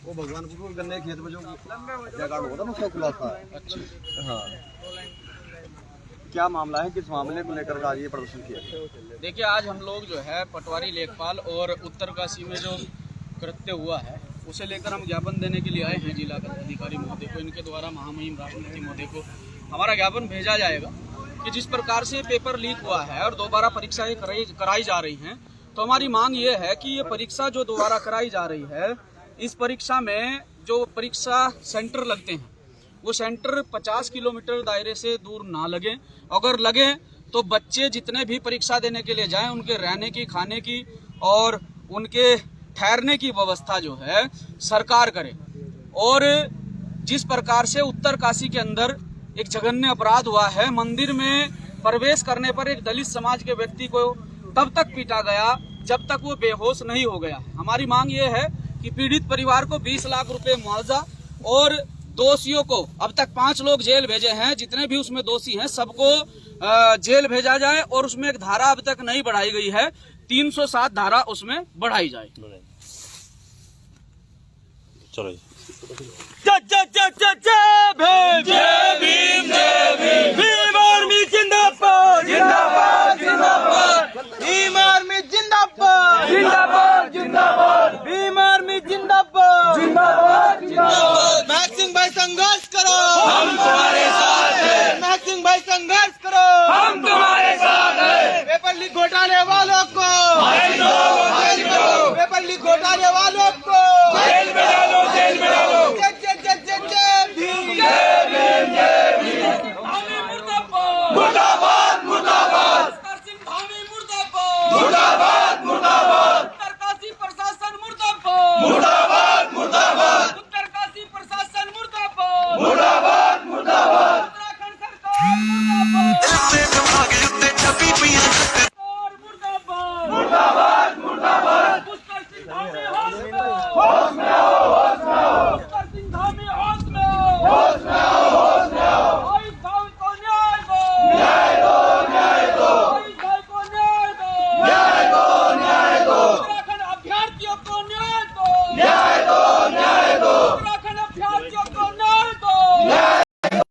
वो भगवानपुर गन्ने खेत में जो जगह होता है ना उसका खुलासा है। अच्छा हाँ, क्या मामला है, किस मामले को लेकर आज ये प्रदर्शन किया? देखिए, आज हम लोग जो है पटवारी लेखपाल और उत्तरकाशी में जो कृत्य हुआ है उसे लेकर हम ज्ञापन देने के लिए आए हैं जिला अधिकारी महोदय को। इनके द्वारा महामहिम राष्ट्रपति महोदय को हमारा ज्ञापन भेजा जाएगा कि जिस प्रकार से पेपर लीक हुआ है और दोबारा परीक्षाएं कराई जा रही हैं, तो हमारी मांग ये है कि ये परीक्षा जो दोबारा कराई जा रही है, इस परीक्षा में जो परीक्षा सेंटर लगते हैं वो सेंटर 50 किलोमीटर दायरे से दूर ना लगे। अगर लगे तो बच्चे जितने भी परीक्षा देने के लिए जाएं उनके रहने की, खाने की और उनके ठहरने की व्यवस्था जो है सरकार करे। और जिस प्रकार से उत्तरकाशी के अंदर एक जघन्य अपराध हुआ है, मंदिर में प्रवेश करने पर एक दलित समाज के व्यक्ति को तब तक पीटा गया जब तक वो बेहोश नहीं हो गया। हमारी मांग ये है कि पीड़ित परिवार को 20 लाख रुपए मुआवजा और दोषियों को, अब तक 5 लोग जेल भेजे हैं, जितने भी उसमें दोषी हैं सबको जेल भेजा जाए। और उसमें एक धारा अब तक नहीं बढ़ाई गई है, 307 धारा उसमें बढ़ाई जाए। चलो जय जय जय जय जय भीम, जय भीम, जय भीम। भीम आर्मी जिंदाबाद, जिंदाबाद, जिंदाबाद। भीम आर्मी जिंदाबाद, जिंदाबाद, जिंदाबाद। भीम आर्मी जिंदाबाद, जिंदाबाद, जिंदाबाद। महक सिंह भाई संघर्ष करो, हम तुम्हारे साथ हैं। महक सिंह भाई संघर्ष करो, हम तुम्हारे साथ हैं। पेपर लीक घोटाले वालों को फाइल दो, पेपर लीक घोटाले वालों को जेल में डालो, जेल में डालो। मुर्दाबाद, मुर्दाबाद। मुर्दाबाद, मुर्दाबाद। उत्तरकाशी प्रशासन मुर्दाबाद, मुर्दाबाद, मुर्दाबाद। उत्तरकाशी प्रशासन मुर्दाबाद, मुर्दाबाद, मुर्दाबाद। उत्तराखंड सरकार मुर्दाबाद, मुर्दाबाद, मुर्दाबाद। पुष्कर सिंह धामी होश में आओ, होश में आओ। पुष्कर सिंह धामी होश में आओ, होश में आओ, होश में आओ। भाई भाई को न्याय दो, न्याय दो, न्याय दो। भाई भाई को न्याय दो, न्याय दो, न्याय दो। उत्तराखंड अभ्यर्थियों को न्याय दो, न्याय दो, न्याय दो। उत्तराखंड अभ्यर्थियों को न्याय दो, न्याय दो।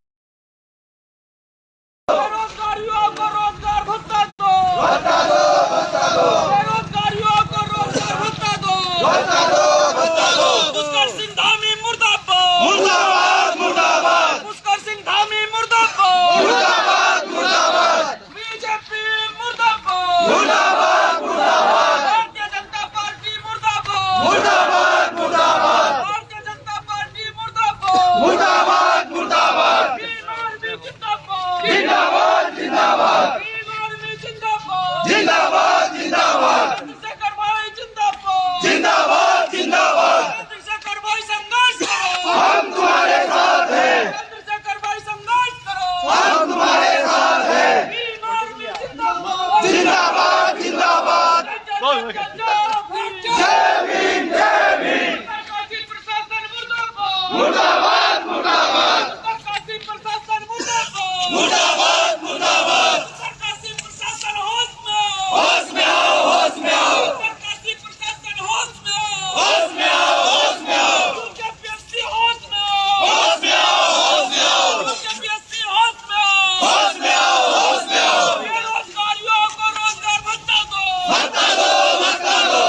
बेरोजगारियों को रोजगार भत्ता दो, भत्ता दो, भत्ता दो। बेरोजगारियों को रोजगार भत्ता दो, भत्ता दो, भत्ता दो। पुष्कर सिंह धामी मुर्दाबाद, मुर्दाबाद, मुर्दाबाद। पुष्कर सिंह धामी मुर्दाबाद, मुर्दाबाद, मुर्दाबाद। बीजेपी मुर्दाबाद, मुर्दाबाद, मुर्दाबाद। भारतीय जनता पार्टी मुर्दाबाद, मुर्दाबाद, मुर्दाबाद। भारतीय जनता पार्टी मुर्दाबाद, मुर्दाबाद, मुर्दाबाद। भीम आर्मी जिंदाबाद, जिंदाबाद, जिंदाबाद। भीम आर्मी जिंदाबाद, जिंदाबाद, जिंदाबाद। चंद्रशेखर भाई जिंदाबाद, जिंदाबाद, जिंदाबाद। चंद्रशेखर भाई संघर्ष करो, हम तुम्हारे साथ हैं। चंद्रशेखर भाई संघर्ष करो, हम तुम्हारे साथ हैं। भीम आर्मी जिंदाबाद, जिंदाबाद, जिंदाबाद। जय भीम, जय भीम। उत्तरकाशी प्रशासन मुर्दाबाद, मुर्दाबाद, मुर्दाबाद। उत्तरकाशी प्रशासन मुर्दाबाद, मुर्दाबाद, मुर्दाबाद। उत्तरकाशी प्रशासन होश में आओ, होश में आओ, होश में आओ। उत्तरकाशी प्रशासन होश में आओ, होश में आओ, होश में आओ। यूकेपीएससी होश में आओ, होश में आओ, होश में आओ। यूकेपीएससी होश में आओ, होश में आओ, होश में आओ। बेरोजगारियों को रोजगार भत्ता दो, भत्ता दो, भत्ता दो।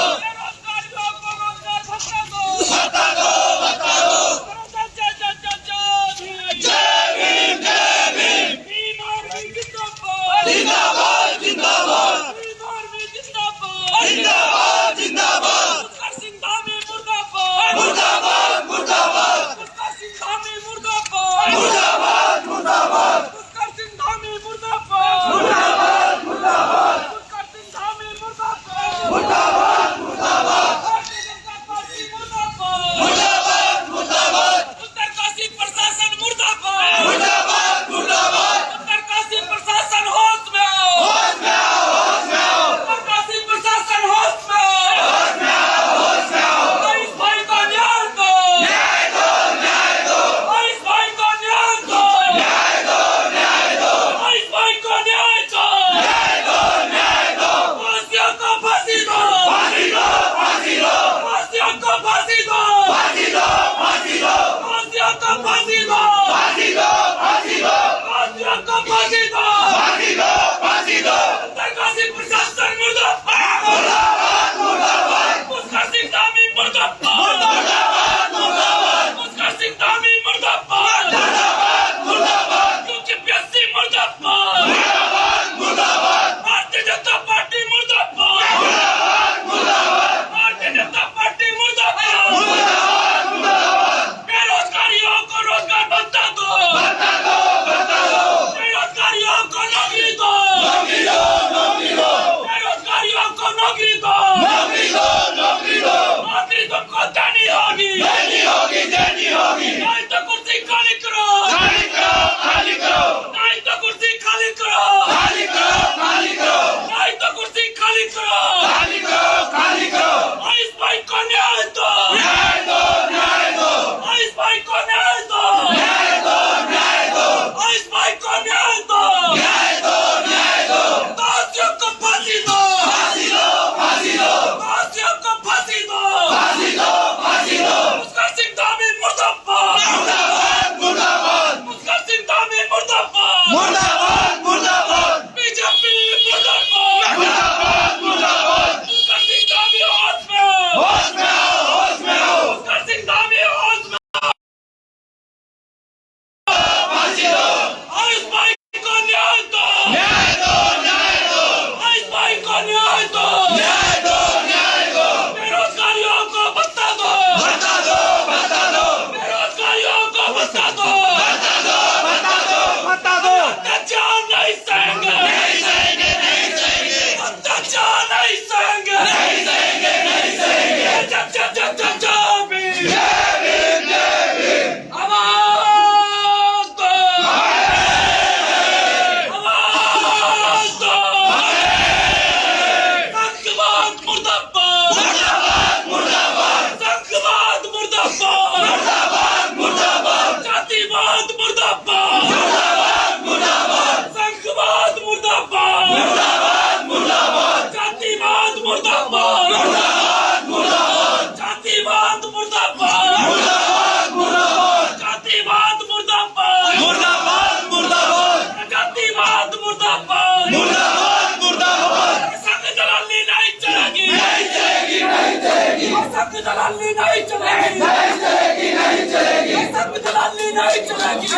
मुस्कर सिंह धामी मुर्दाबाद बीजेपी मुर्दाबाद मुस्कर सिंह धामी होश में आओ मुस्कर सिंह धामी होश में आयुष भाई को न्याय दो आयुष भाई को न्याय दो बेरोजगारियों को भत्ता दो बेरोजगारियों को भत्ता दो अत्याचार नहीं सहेंगे अत्याचार नहीं सहेंगे आवाज दो आवाज दो संघवाद मुर्दाबाद संघवाद मुर्दाबाद जातिवाद मुर्दाबाद संघवाद मुर्दाबाद जातिवाद मुर्दाबाद जातिवाद मुर्दाबाद जातिवाद मुर्दाबाद जातिवाद मुर्दाबाद संघ दलाली नहीं चलेगी संघ दलाली नहीं चलेगी संघ दलाली नहीं चलेगी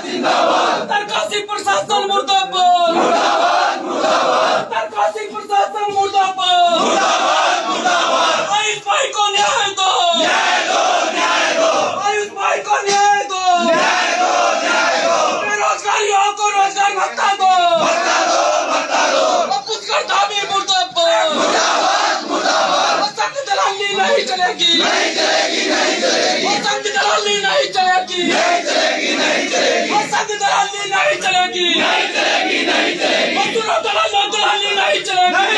तरकासी प्रशासन मुर्दाबाद तरकासी प्रशासन मुर्दाबाद आयुष भाई को न्याय दो आयुष भाई को न्याय दो बेरोजगारियों को रोजगार भत्ता दो मुस्कर धामी मुर्दाबाद संघ दलाली नहीं चलेगी संघ दलाली नहीं चलेगी संघ दलाली नहीं चलेगी मजदूरों दलाली नहीं चलेगी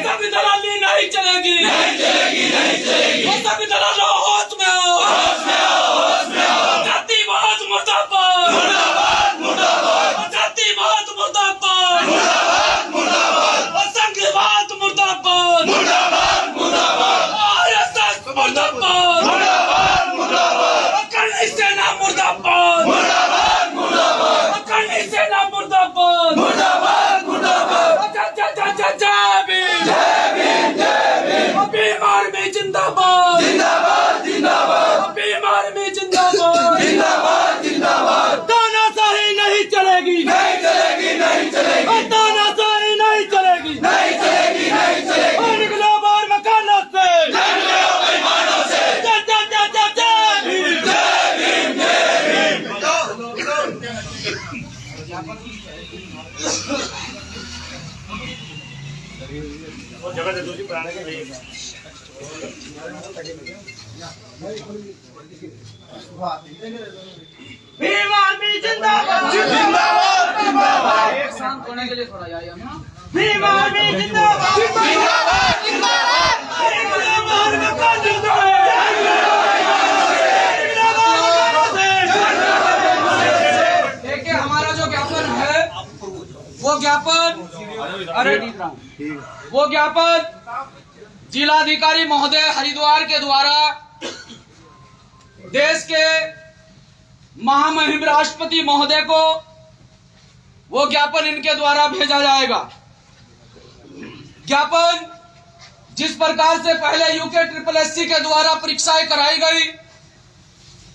संघ दलाली नहीं चलेगी संघ दलालों होश में आओ जातिवाद मुर्दाबाद जातिवाद मुर्दाबाद संघवाद मुर्दाबाद आरएसएस मुर्दाबाद अकाली सेना मुर्दाबाद अकाली सेना मुर्दाबाद बीमार में जिंदाबाद बीमार में जिंदाबाद तानाशाही नहीं चलेगी तानाशाही नहीं चलेगी निकलो बाहर मकानों से जगह दूसरी पुराने के लिए भीम आर्मी जिंदाबाद जिंदाबाद जिंदाबाद। एक शांत होने के लिए थोड़ा आइए हम। भीम आर्मी जिंदाबाद जिंदाबाद जिंदाबाद। देखिए हमारा जो ज्ञापन है वो ज्ञापन जिलाधिकारी महोदय हरिद्वार के द्वारा देश के महामहिम राष्ट्रपति महोदय को वो ज्ञापन इनके द्वारा भेजा जाएगा। ज्ञापन जिस प्रकार से पहले UKSSC के द्वारा परीक्षाएं कराई गई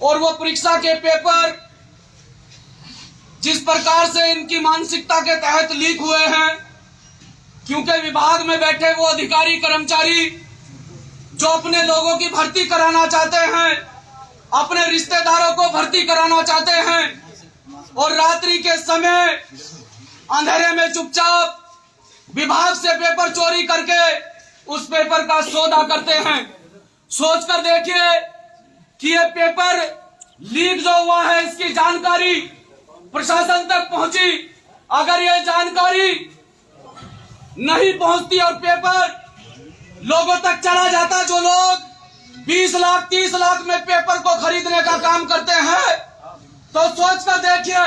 और वो परीक्षा के पेपर जिस प्रकार से इनकी मानसिकता के तहत लीक हुए हैं, क्योंकि विभाग में बैठे वो अधिकारी कर्मचारी जो अपने लोगों की भर्ती कराना चाहते हैं, अपने रिश्तेदारों को भर्ती कराना चाहते हैं और रात्रि के समय अंधेरे में चुपचाप विभाग से पेपर चोरी करके उस पेपर का सौदा करते हैं। सोचकर देखिए कि ये पेपर लीक जो हुआ है इसकी जानकारी प्रशासन तक पहुंची। अगर ये जानकारी नहीं पहुंचती और पेपर लोगों तक चला जाता, जो लोग 20 लाख 30 लाख में पेपर को खरीदने का काम करते हैं, तो सोचकर देखिए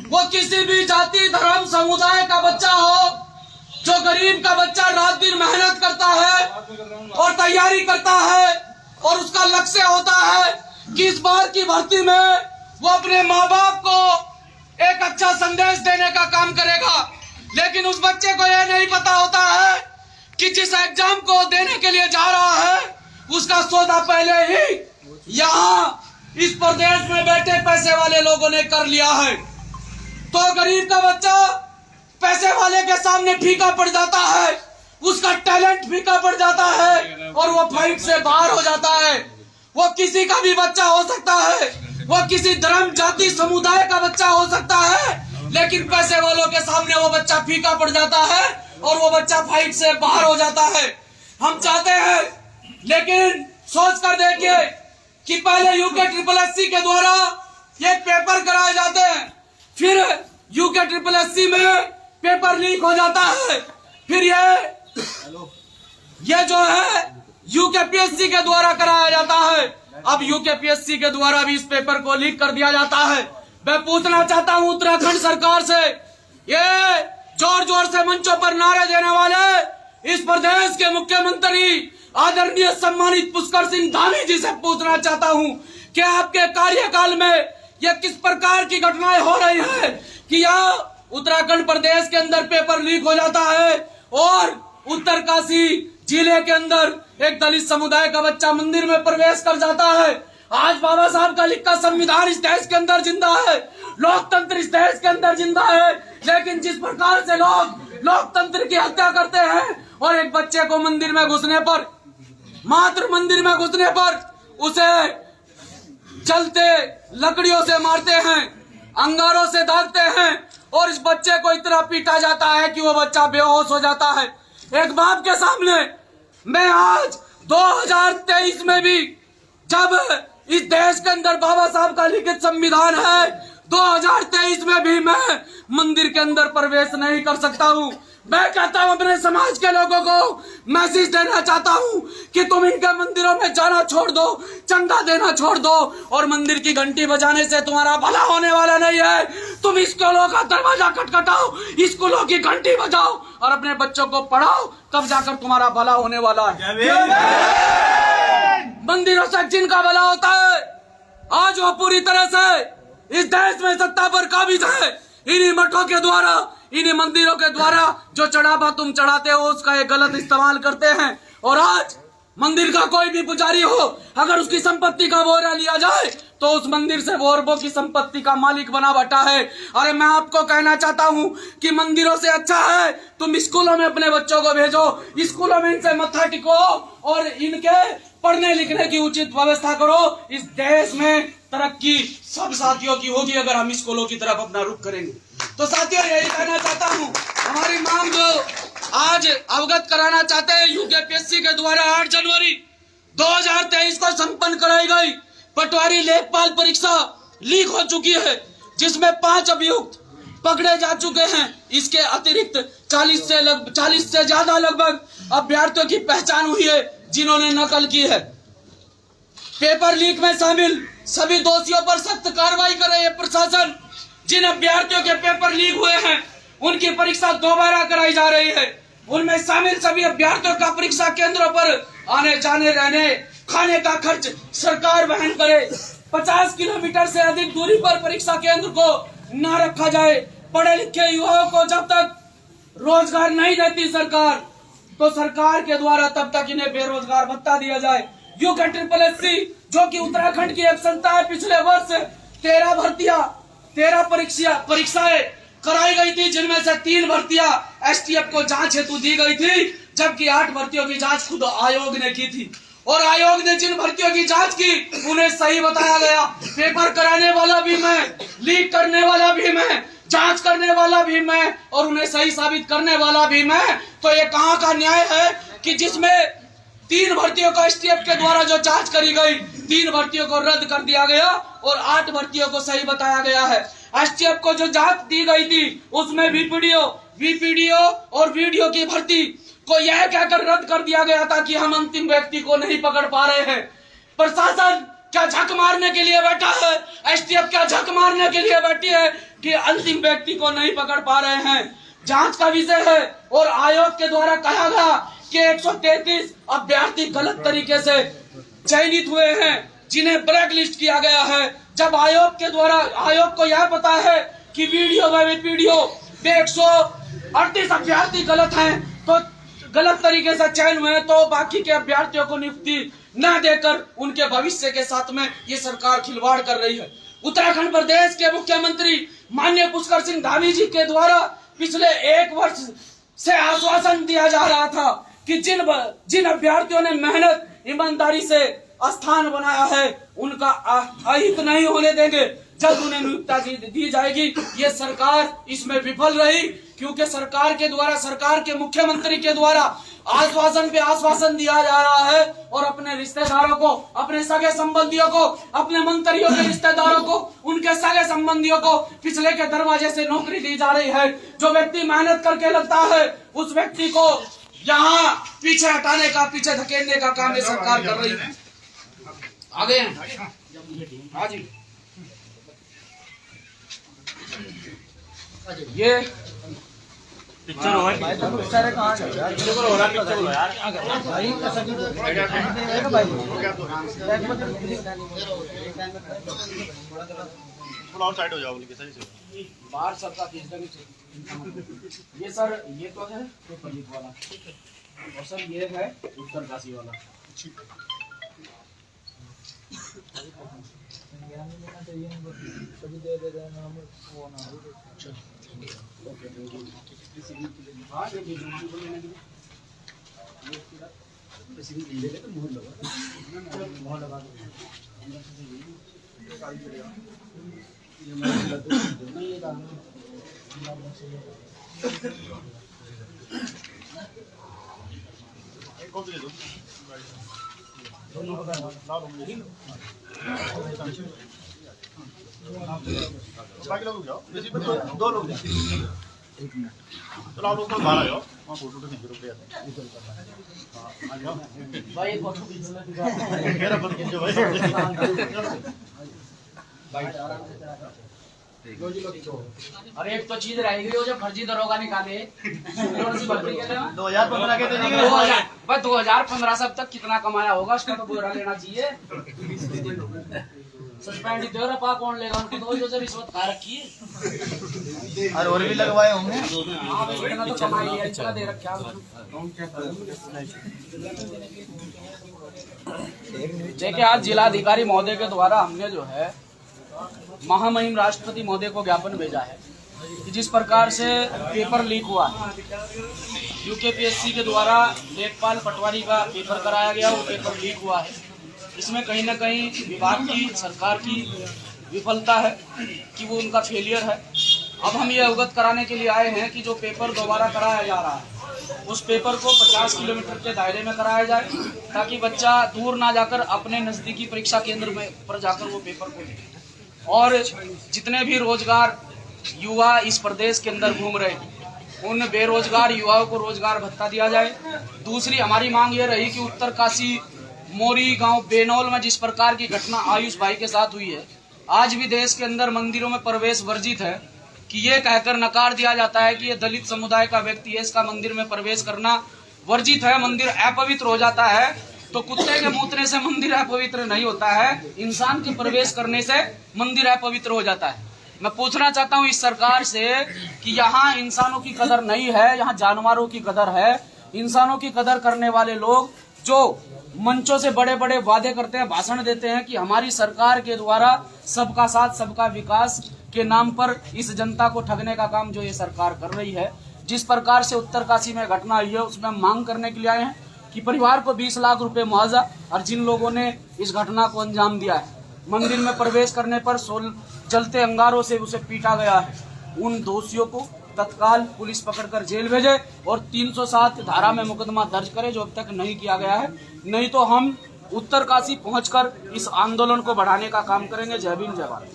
वो किसी भी जाति धर्म समुदाय का बच्चा हो, जो गरीब का बच्चा रात दिन मेहनत करता है और तैयारी करता है और उसका लक्ष्य होता है कि इस बार की भर्ती में वो अपने माँ बाप को एक अच्छा संदेश देने का काम करेगा। लेकिन उस बच्चे को यह नहीं पता होता है कि जिस एग्जाम को देने के लिए जा रहा है उसका सौदा पहले ही यहाँ इस प्रदेश में बैठे पैसे वाले लोगों ने कर लिया है। तो गरीब का बच्चा पैसे वाले के सामने फीका पड़ जाता है, उसका टैलेंट फीका पड़ जाता है और वो फाइट से बाहर हो जाता है। वो किसी का भी बच्चा हो सकता है, वो किसी धर्म जाति समुदाय का बच्चा हो सकता है, लेकिन पैसे वालों के सामने वो बच्चा फीका पड़ जाता है और वो बच्चा फाइट से बाहर हो जाता है। हम चाहते हैं, लेकिन सोच कर देखिए कि पहले UKSSC के द्वारा ये पेपर कराए जाते हैं, फिर UKSSC में पेपर लीक हो जाता है, फिर ये जो है UKPSC के द्वारा कराया जाता है। अब UKPSC के द्वारा भी इस पेपर को लीक कर दिया जाता है। मैं पूछना चाहता हूं उत्तराखंड सरकार से, ये जोर जोर से मंचों पर नारे देने वाले इस प्रदेश के मुख्यमंत्री आदरणीय सम्मानित पुष्कर सिंह धामी जी से पूछना चाहता हूं कि आपके कार्यकाल में यह किस प्रकार की घटनाएं हो रही है कि यहाँ उत्तराखंड प्रदेश के अंदर पेपर लीक हो जाता है और उत्तरकाशी जिले के अंदर एक दलित समुदाय का बच्चा मंदिर में प्रवेश कर जाता है। आज बाबा साहब का लिखा संविधान इस देश के अंदर जिंदा है, लोकतंत्र इस देश के अंदर जिंदा है, लेकिन जिस प्रकार से लोग लोकतंत्र की हत्या करते हैं और एक बच्चे को मंदिर में घुसने पर, मात्र मंदिर में घुसने पर उसे चलते लकड़ियों से मारते हैं, अंगारों से दागते हैं और इस बच्चे को इतना पीटा जाता है कि वो बच्चा बेहोश हो जाता है। एक बाप के सामने मैं आज 2023 में भी, जब इस देश के अंदर बाबा साहब का लिखित संविधान है, 2023 में भी मैं मंदिर के अंदर प्रवेश नहीं कर सकता हूँ। मैं कहता हूँ अपने समाज के लोगों को मैसेज देना चाहता हूँ कि तुम इनके मंदिरों में जाना छोड़ दो, चंदा देना छोड़ दो और मंदिर की घंटी बजाने से तुम्हारा भला होने वाला नहीं है। तुम स्कूलों का दरवाजा खटखटाओ, स्कूलों की घंटी बजाओ और अपने बच्चों को पढ़ाओ, तब जाकर तुम्हारा भला होने वाला है। मंदिरों से जिनका भला होता है, आज वो पूरी तरह से इस देश में सत्ता पर काबिज है। इन्हीं मठों के द्वारा, इन्हीं मंदिरों के द्वारा जो चढ़ावा तुम चढ़ाते हो उसका ये गलत इस्तेमाल करते हैं। और आज मंदिर का कोई भी पुजारी हो, अगर उसकी संपत्ति का ब्यौरा लिया जाए तो उस मंदिर से वो की संपत्ति का मालिक बना बैठा है। अरे मैं आपको कहना चाहता हूँ कि मंदिरों से अच्छा है तुम स्कूलों में अपने बच्चों को भेजो, स्कूलों में इनसे मत्था टिको और इनके पढ़ने लिखने की उचित व्यवस्था करो। इस देश में तरक्की सब साथियों की होगी अगर हम स्कूलों की तरफ अपना रुख करेंगे। तो साथियों यही कहना चाहता हूँ, हमारी मांग जो आज अवगत कराना चाहते हैं UKPSC के द्वारा 8 जनवरी 2023 को संपन्न कराई गई पटवारी लेखपाल परीक्षा लीक हो चुकी है, जिसमें 5 अभियुक्त पकड़े जा चुके हैं। इसके अतिरिक्त 40 से ज्यादा लगभग अभ्यर्थियों की पहचान हुई है जिन्होंने नकल की है। पेपर लीक में शामिल सभी दोषियों पर सख्त कार्रवाई करे ये प्रशासन। जिन अभ्यर्थियों के पेपर लीक हुए हैं उनकी परीक्षा दोबारा कराई जा रही है। उनमें शामिल सभी अभ्यर्थियों का परीक्षा केंद्रों पर आने जाने रहने खाने का खर्च सरकार वहन करे। 50 किलोमीटर से अधिक दूरी पर परीक्षा केंद्र को न रखा जाए। पढ़े लिखे युवाओं को जब तक रोजगार नहीं देती सरकार, तो सरकार के द्वारा तब तक इन्हें बेरोजगार भत्ता दिया जाए। UKSSC जो कि उत्तराखंड की एक संस्था है, पिछले वर्ष 13 परीक्षाएं कराई गई थी, जिनमें से 3 भर्तियां STF को जांच हेतु दी गई थी, जबकि 8 भर्तियों की जांच खुद आयोग ने की थी। और आयोग ने जिन भर्तियों की जांच की उन्हें सही बताया गया। पेपर कराने वाला भी मैं, लीक करने वाला भी मैं, जांच करने वाला भी मैं और उन्हें सही साबित करने वाला भी मैं। तो ये कहां का न्याय है कि जिसमें 3 भर्तियों को STF के द्वारा जो जांच करी गई, 3 भर्तियों को रद्द कर दिया गया और 8 भर्तियों को सही बताया गया है। STF को जो जांच दी गई थी उसमें VPDO और वीडियो की भर्ती को यह कहकर रद्द कर दिया गया था कि हम अंतिम व्यक्ति को नहीं पकड़ पा रहे हैं। प्रशासन क्या झक मारने के लिए बैठा है? STF क्या झक मारने के लिए बैठी है कि अंतिम व्यक्ति को नहीं पकड़ पा रहे हैं? जांच का विषय है और आयोग के द्वारा कहा गया कि 133 अभ्यर्थी गलत तरीके से चयनित हुए हैं, जिन्हें ब्लैक लिस्ट किया गया है। जब आयोग को यह पता है कि वीडियो व VPDO 138 अभ्यर्थी गलत हैं, तो गलत तरीके से चयन हुए, तो बाकी के अभ्यर्थियों को नियुक्ति न देकर उनके भविष्य के साथ में ये सरकार खिलवाड़ कर रही है। उत्तराखंड प्रदेश के मुख्यमंत्री माननीय पुष्कर सिंह धामी जी के द्वारा पिछले 1 वर्ष से आश्वासन दिया जा रहा था कि जिन अभ्यर्थियों ने मेहनत ईमानदारी से स्थान बनाया है उनका अहित नहीं होने देंगे। जल्द उन्हें नियुक्ति दी जाएगी। ये सरकार इसमें विफल रही, क्योंकि सरकार के मुख्यमंत्री के द्वारा आश्वासन पे आश्वासन दिया जा रहा है और अपने रिश्तेदारों को, अपने सगे संबंधियों को, अपने मंत्रियों के रिश्तेदारों को, उनके सगे संबंधियों को पिछले के दरवाजे से नौकरी दी जा रही है। जो व्यक्ति मेहनत करके लगता है उस व्यक्ति को यहाँ पीछे हटाने का, पीछे धकेलने का काम ये सरकार कर रही है। आगे हाँ जी, ये पिक्चर हो रहा साइड हो जाओ सही से बाहर सबका खींचना भी चाहिए। ये सर ये तो है पेपर लीक वाला और सर ये है उत्तरकाशी वाला। बाकी लोग जाओ, 2 लोग जाओ। चलो आप लोग बाहर आ जाओ, वहाँ फोटो खींच लो हाँ आ जाओ भाई फोटो खींचना मेरा बंद खींचो भाई अरे एक तो चीज रह गई हो जो फर्जी दरोगा निकाले 2015 के 2015 से अब तक कितना कमाया होगा उसका तो ब्यौरा लेना चाहिए। सस्पेंड दे रहा कौन लेगा उनको, तो जो रिश्वत खा रखी है और भी लगवाए होंगे। हाँ इतना तो कमाई है, इतना दे रखा देखिए। आज जिलाधिकारी महोदय के द्वारा हमने जो है महामहिम राष्ट्रपति महोदय को ज्ञापन भेजा है कि जिस प्रकार से पेपर लीक हुआ है, UKPSC के द्वारा लेखपाल पटवारी का पेपर कराया गया, वो पेपर लीक हुआ है। इसमें कहीं ना कहीं विभाग की, सरकार की विफलता है कि वो उनका फेलियर है। अब हम ये अवगत कराने के लिए आए हैं कि जो पेपर दोबारा कराया जा रहा है उस पेपर को 50 किलोमीटर के दायरे में कराया जाए, ताकि बच्चा दूर ना जाकर अपने नज़दीकी परीक्षा केंद्र में पर जाकर वो पेपर को दे। और जितने भी रोजगार युवा इस प्रदेश के अंदर घूम रहे हैं, उन बेरोजगार युवाओं को रोजगार भत्ता दिया जाए। दूसरी हमारी मांग ये रही कि उत्तरकाशी मोरी गांव बेनौल में जिस प्रकार की घटना आयुष भाई के साथ हुई है, आज भी देश के अंदर मंदिरों में प्रवेश वर्जित है, कि ये कहकर नकार दिया जाता है कि ये दलित समुदाय का व्यक्ति है, इसका मंदिर में प्रवेश करना वर्जित है, मंदिर अपवित्र हो जाता है। तो कुत्ते के मूतने से मंदिर अपवित्र नहीं होता है, इंसान के प्रवेश करने से मंदिर अपवित्र हो जाता है। मैं पूछना चाहता हूँ इस सरकार से कि यहाँ इंसानों की कदर नहीं है, यहाँ जानवरों की कदर है। इंसानों की कदर करने वाले लोग जो मंचों से बड़े बड़े वादे करते हैं, भाषण देते हैं कि हमारी सरकार के द्वारा सबका साथ सबका विकास के नाम पर इस जनता को ठगने का काम जो ये सरकार कर रही है। जिस प्रकार से उत्तरकाशी में घटना हुई है, उसमें हम मांग करने के लिए आए हैं कि परिवार को 20 लाख रुपए मुआवजा, और जिन लोगों ने इस घटना को अंजाम दिया है, मंदिर में प्रवेश करने पर जलते अंगारों से उसे पीटा गया है, उन दोषियों को तत्काल पुलिस पकड़कर जेल भेजे और 307 धारा में मुकदमा दर्ज करे, जो अब तक नहीं किया गया है। नहीं तो हम उत्तरकाशी पहुंचकर इस आंदोलन को बढ़ाने का काम करेंगे। जय भीम, जय भारत।